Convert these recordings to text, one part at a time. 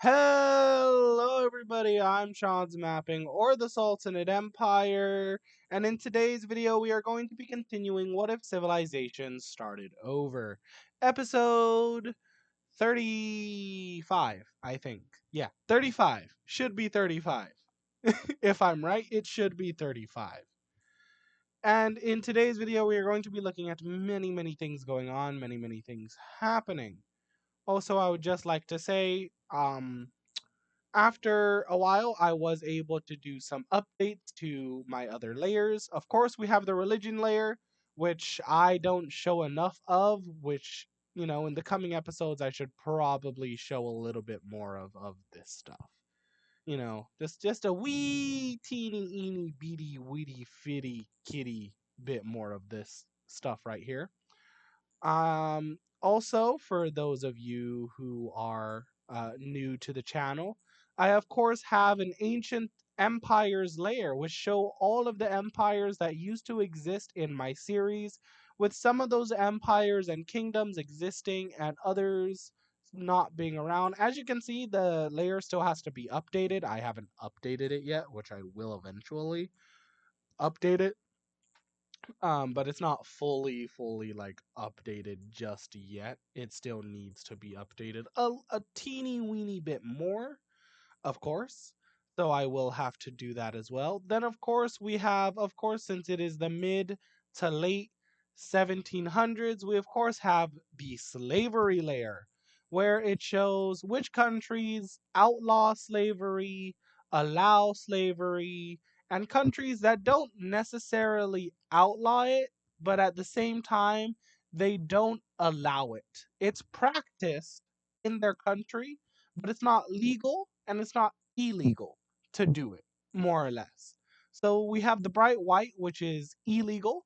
Hello, everybody. I'm Sean's Mapping, or the Sultanate Empire, and in today's video, we are going to be continuing What If Civilization Started Over? Episode 35, I think. Yeah, 35. Should be 35. If I'm right, it should be 35. And in today's video, we are going to be looking at many things going on, many things happening. Also, I would just like to say, after a while, I was able to do some updates to my other layers. Of course, we have the religion layer, which I don't show enough of, which, in the coming episodes, I should probably show a little bit more of this stuff. Just a wee teeny eeny beady weedy fitty kitty bit more of this stuff right here. Also, for those of you who are new to the channel, I of course have an ancient empires layer, which show all of the empires that used to exist in my series, with some of those empires and kingdoms existing and others not being around. As you can see, the layer still has to be updated. I haven't updated it yet, which I will eventually update it, but it's not fully like updated just yet. It still needs to be updated a teeny weeny bit more, of course. So I will have to do that as well. Then, of course, we have, of course, since it is the mid to late 1700s, we of course have the slavery layer, where it shows which countries outlaw slavery, allow slavery, and countries that don't necessarily outlaw it, but at the same time, they don't allow it. It's practiced in their country, but it's not legal and it's not illegal to do it, more or less. So we have the bright white, which is illegal.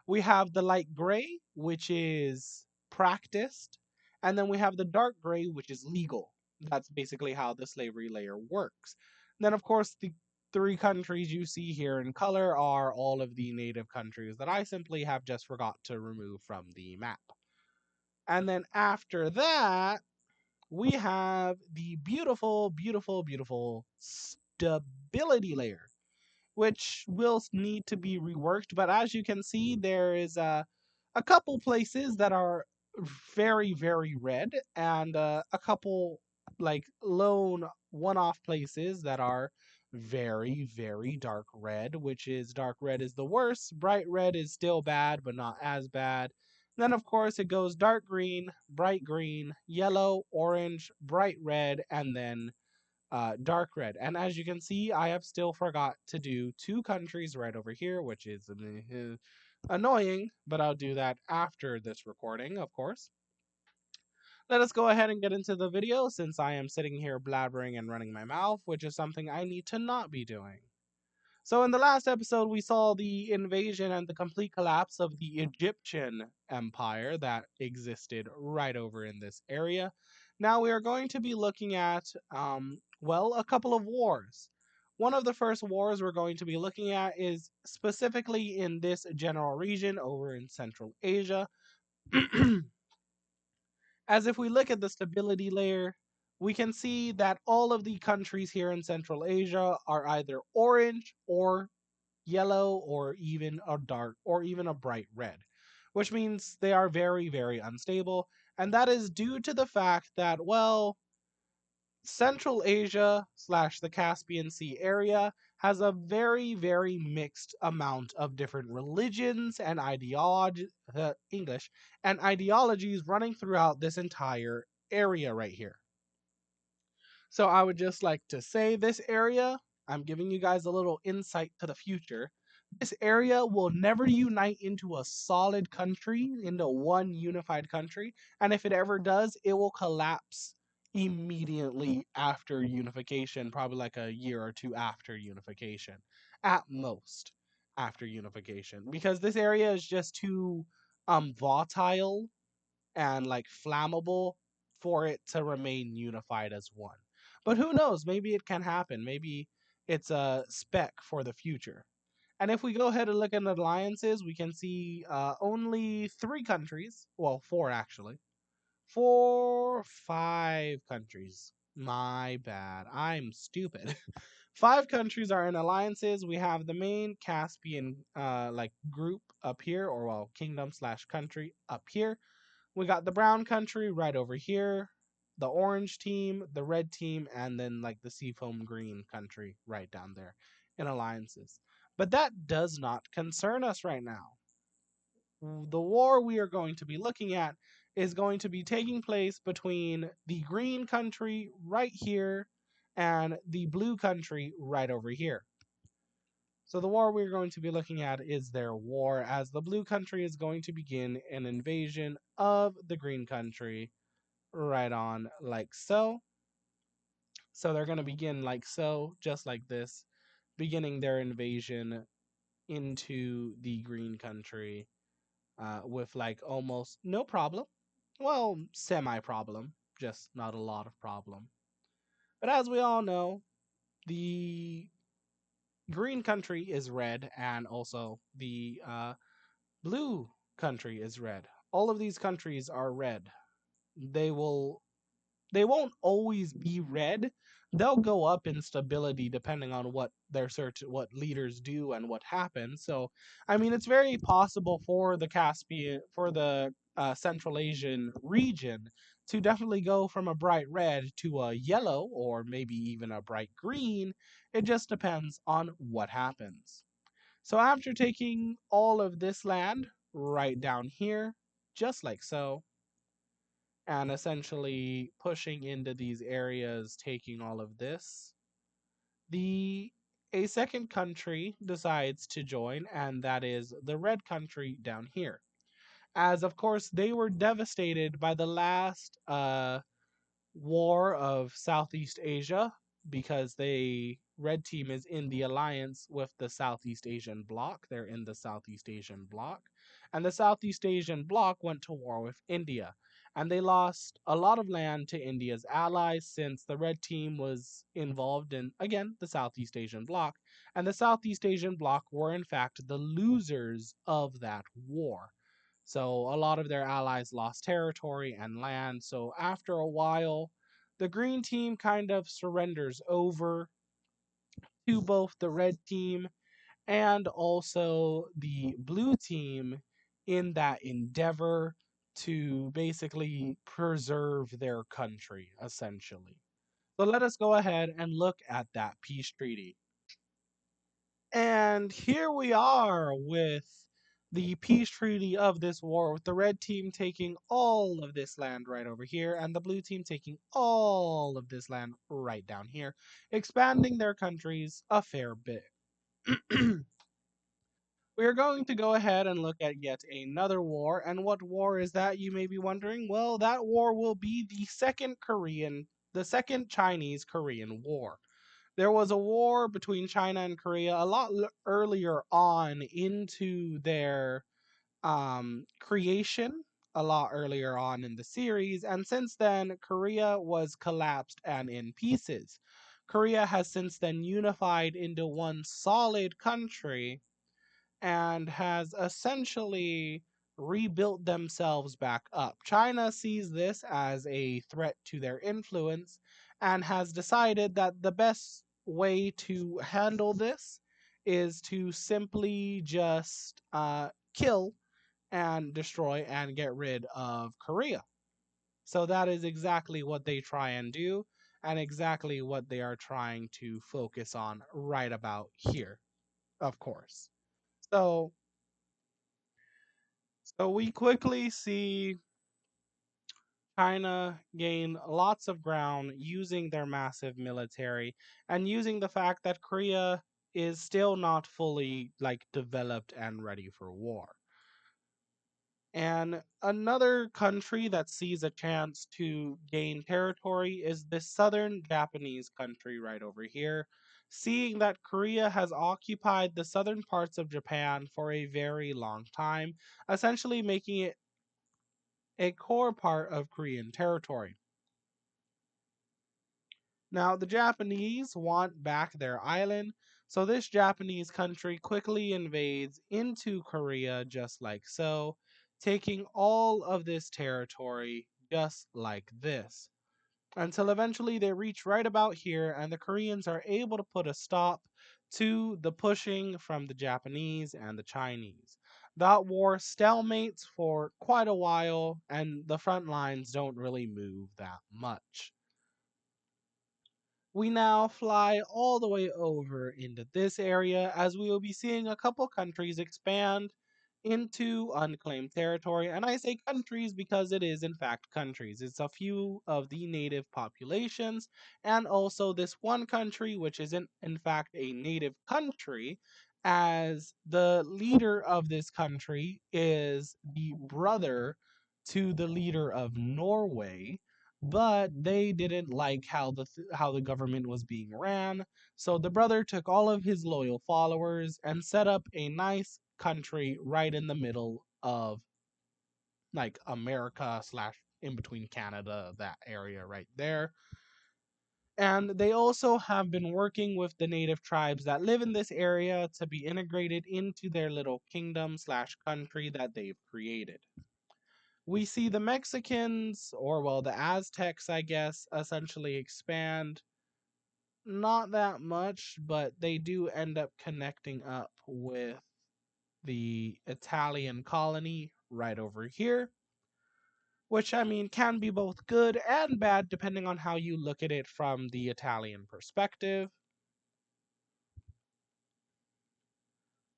We have the light gray, which is practiced. And then we have the dark gray, which is legal. That's basically how the slavery layer works. Then, of course, the three countries you see here in color are all of the native countries that I simply have just forgot to remove from the map. And then after that, we have the beautiful stability layer, which will need to be reworked. But as you can see, there is a couple places that are very red, and a couple like lone one-off places that are very dark red, which is dark red is the worst, bright red is still bad but not as bad. Then of course it goes dark green, yellow, orange, bright red, and then dark red. And as you can see, I have still forgot to do two countries right over here, which is annoying, but I'll do that after this recording, of course. Let us go ahead and get into the video since I am sitting here blabbering and running my mouth, which is something I need to not be doing. So, in the last episode, we saw the invasion and the complete collapse of the Egyptian empire that existed right over in this area. Now, we are going to be looking at, well, a couple of wars. One of the first wars we're going to be looking at is specifically in this general region over in Central Asia. As if we look at the stability layer, we can see that all of the countries here in Central Asia are either orange or yellow or even a dark or even a bright red, which means they are very unstable. And that is due to the fact that, well, Central Asia slash the Caspian Sea area has a very mixed amount of different religions and English and ideologies running throughout this entire area right here. So I would just like to say this area, I'm giving you guys a little insight to the future. This area will never unite into a solid country, into one unified country. And if it ever does, it will collapse immediately after unification, probably like a year or two after unification, at most after unification, because this area is just too volatile and like flammable for it to remain unified as one. But who knows? Maybe it can happen. Maybe it's a spec for the future. And if we go ahead and look at alliances, we can see only three countries, well, four actually, five countries My bad. I'm stupid. Five countries are in alliances. We have the main Caspian like group up here, or well, kingdom slash country up here. We got the brown country right over here, the orange team, the red team, and then like the seafoam green country right down there in alliances. But that does not concern us right now. The war we are going to be looking at is going to be taking place between the green country right here and the blue country right over here. So the war we're going to be looking at is their war, as the blue country is going to begin an invasion of the green country right on like so. So they're going to begin like so, just like this, beginning their invasion into the green country with like almost no problem. Well, semi problem, just not a lot of problem. But as we all know, the green country is red, and also the blue country is red. All of these countries are red. They will they won't always be red. They'll go up in stability depending on what their search, what leaders do, and what happens. So, I mean, it's very possible for the Caspian, for the Central Asian region, to definitely go from a bright red to a yellow, or maybe even a bright green. It just depends on what happens. So, after taking all of this land right down here, just like so, and essentially pushing into these areas, taking all of this. The a second country decides to join, and that is the red country down here. As of course they were devastated by the last war of Southeast Asia, because they red team is in the alliance with the Southeast Asian bloc. They're in the Southeast Asian bloc. And the Southeast Asian bloc went to war with India. And they lost a lot of land to India's allies, since the red team was involved in, again, the Southeast Asian bloc. And the Southeast Asian bloc were, in fact, the losers of that war. So a lot of their allies lost territory and land. So after a while, the green team kind of surrenders over to both the red team and also the blue team in that endeavor to basically preserve their country, essentially. So let us go ahead and look at that peace treaty. And here we are with the peace treaty of this war, with the red team taking all of this land right over here, and the blue team taking all of this land right down here, expanding their countries a fair bit. We are going to go ahead and look at yet another war. And what war is that, you may be wondering? Well, that war will be the second Chinese Korean War. There was a war between China and Korea a lot earlier on into their creation, a lot earlier on in the series, and since then, Korea was collapsed and in pieces. Korea has since then unified into one solid country and has essentially rebuilt themselves back up. China sees this as a threat to their influence and has decided that the best way to handle this is to simply just kill and destroy and get rid of Korea. So that is exactly what they try and do, and exactly what they are trying to focus on right about here, of course. So So we quickly see China gain lots of ground using their massive military, and using the fact that Korea is still not fully like developed and ready for war. And another country that sees a chance to gain territory is the southern Japanese country right over here, seeing that Korea has occupied the southern parts of Japan for a very long time, essentially making it a core part of Korean territory. Now, the Japanese want back their island, so this Japanese country quickly invades into Korea just like so, taking all of this territory just like this. until eventually they reach right about here, and the Koreans are able to put a stop to the pushing from the Japanese and the Chinese. That war stalemates for quite a while, and the front lines don't really move that much. We now fly all the way over into this area as we will be seeing a couple countries expand into unclaimed territory. And I say countries because it is, in fact, countries. It's a few of the native populations, and also this one country, which isn't, in fact, a native country, as the leader of this country is the brother to the leader of Norway, but they didn't like how the government was being ran. So the brother took all of his loyal followers and set up a nice country right in the middle of like America slash in between Canada, that area right there. And they also have been working with the native tribes that live in this area to be integrated into their little kingdom slash country that they've created. We see the Mexicans, or well, the Aztecs, I guess, essentially expand. Not that much, but they do end up connecting up with the Italian colony right over here, which I mean can be both good and bad depending on how you look at it from the Italian perspective.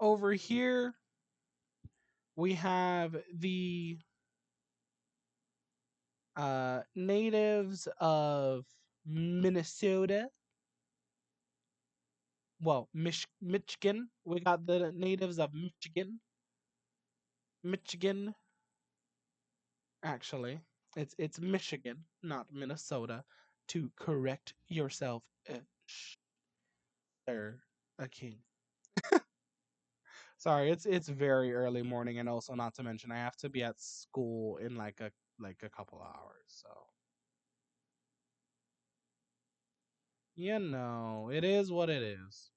Over here, we have the natives of Minnesota. Well, Michigan. We got the natives of Michigan. Michigan, actually. It's Michigan, not Minnesota. To correct yourself, sir, a king. Sorry, it's very early morning, and also not to mention I have to be at school in like a couple hours. So it is what it is.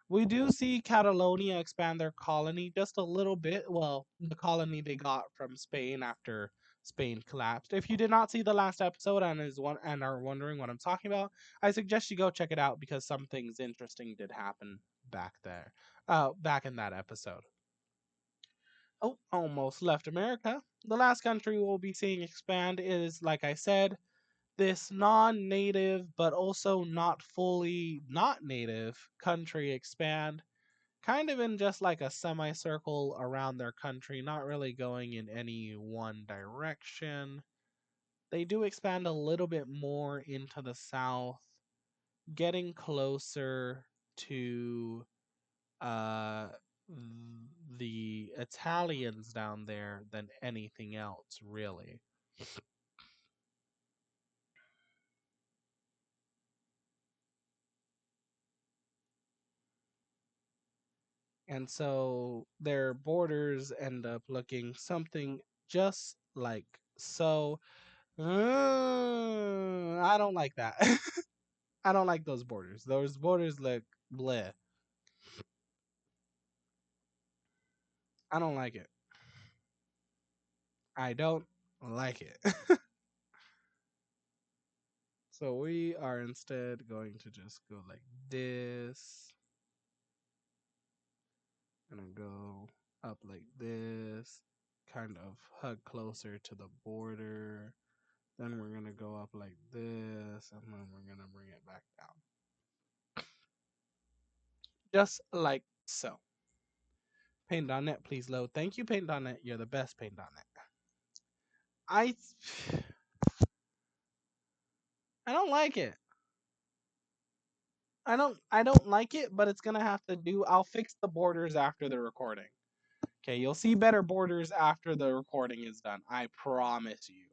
We do see Catalonia expand their colony just a little bit. Well, the colony they got from Spain after Spain collapsed. If you did not see the last episode and are wondering what I'm talking about, I suggest you go check it out because some things interesting did happen back there. Back in that episode. Oh, almost left America. The last country we'll be seeing expand is, like I said, this non-native but also not fully not native country expand kind of in just like a semicircle around their country, not really going in any one direction. They do expand a little bit more into the south, getting closer to uh, the Italians down there than anything else, really. And so their borders end up looking something just like so. I don't like that. I don't like those borders. Those borders look bleh. I don't like it. I don't like it. So we are instead going to just go like this. Gonna go up like this. Kind of hug closer to the border. Then we're gonna go up like this, and then we're gonna bring it back down. Just like so. Paint.net, please load. Thank you, Paint.net. You're the best, Paint.net. I I don't like it. I don't like it, but it's gonna have to do. I'll fix the borders after the recording. Okay, you'll see better borders after the recording is done. I promise you.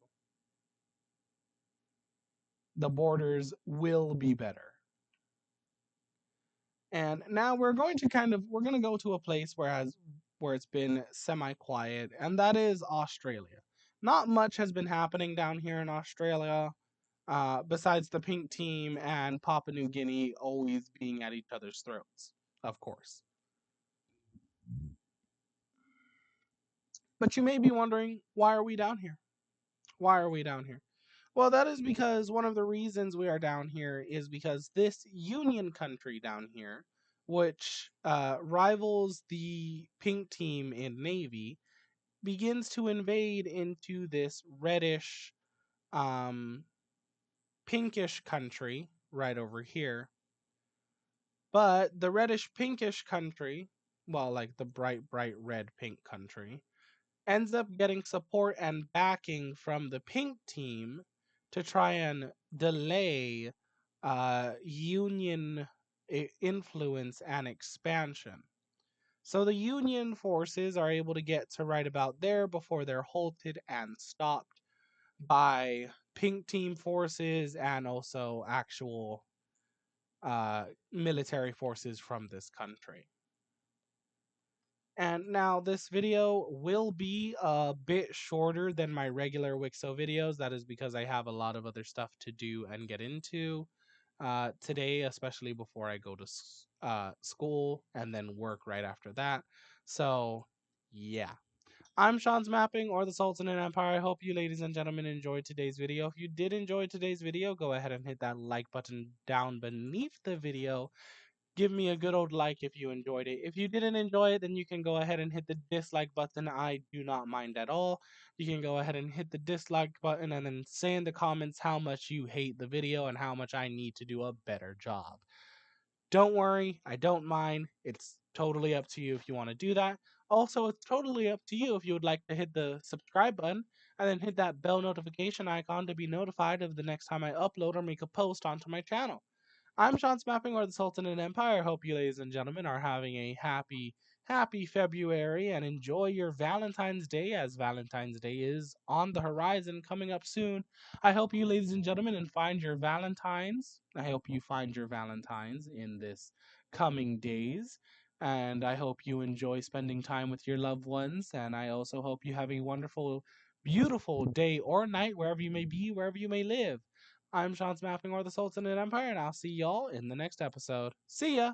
The borders will be better. And now we're going to go to a place where it's been semi-quiet, and that is Australia. Not much has been happening down here in Australia, besides the pink team and Papua New Guinea always being at each other's throats, of course. But you may be wondering, why are we down here? Why are we down here? Well, that is because one of the reasons we are down here is because this Union country down here, which rivals the pink team in Navy, begins to invade into this reddish, um, pinkish country right over here. But the reddish pinkish country, well, like the bright red pink country, ends up getting support and backing from the pink team to try and delay Union influence and expansion. So the Union forces are able to get to right about there before they're halted and stopped by pink team forces and also actual military forces from this country. And now this video will be a bit shorter than my regular Wixo videos. That is because I have a lot of other stuff to do and get into today, especially before I go to school and then work right after that. So, yeah. I'm Sean's Mapping or the Sultan and Empire. I hope you ladies and gentlemen enjoyed today's video. If you did enjoy today's video, go ahead and hit that like button down beneath the video. Give me a good old like if you enjoyed it. If you didn't enjoy it, then you can go ahead and hit the dislike button. I do not mind at all. You can go ahead and hit the dislike button and then say in the comments how much you hate the video and how much I need to do a better job. Don't worry, I don't mind. It's totally up to you if you want to do that. Also, it's totally up to you if you would like to hit the subscribe button and then hit that bell notification icon to be notified of the next time I upload or make a post onto my channel. I'm Sean's Mapping or the Sultan and Empire. Hope you ladies and gentlemen are having a happy February and enjoy your Valentine's Day as Valentine's Day is on the horizon coming up soon. I hope you ladies and gentlemen and find your Valentines. I hope you find your Valentines in this coming days. And I hope you enjoy spending time with your loved ones. And I also hope you have a wonderful, beautiful day or night wherever you may be, wherever you may live. I'm Sean's Mapping or the Sultan and Empire, and I'll see y'all in the next episode. See ya!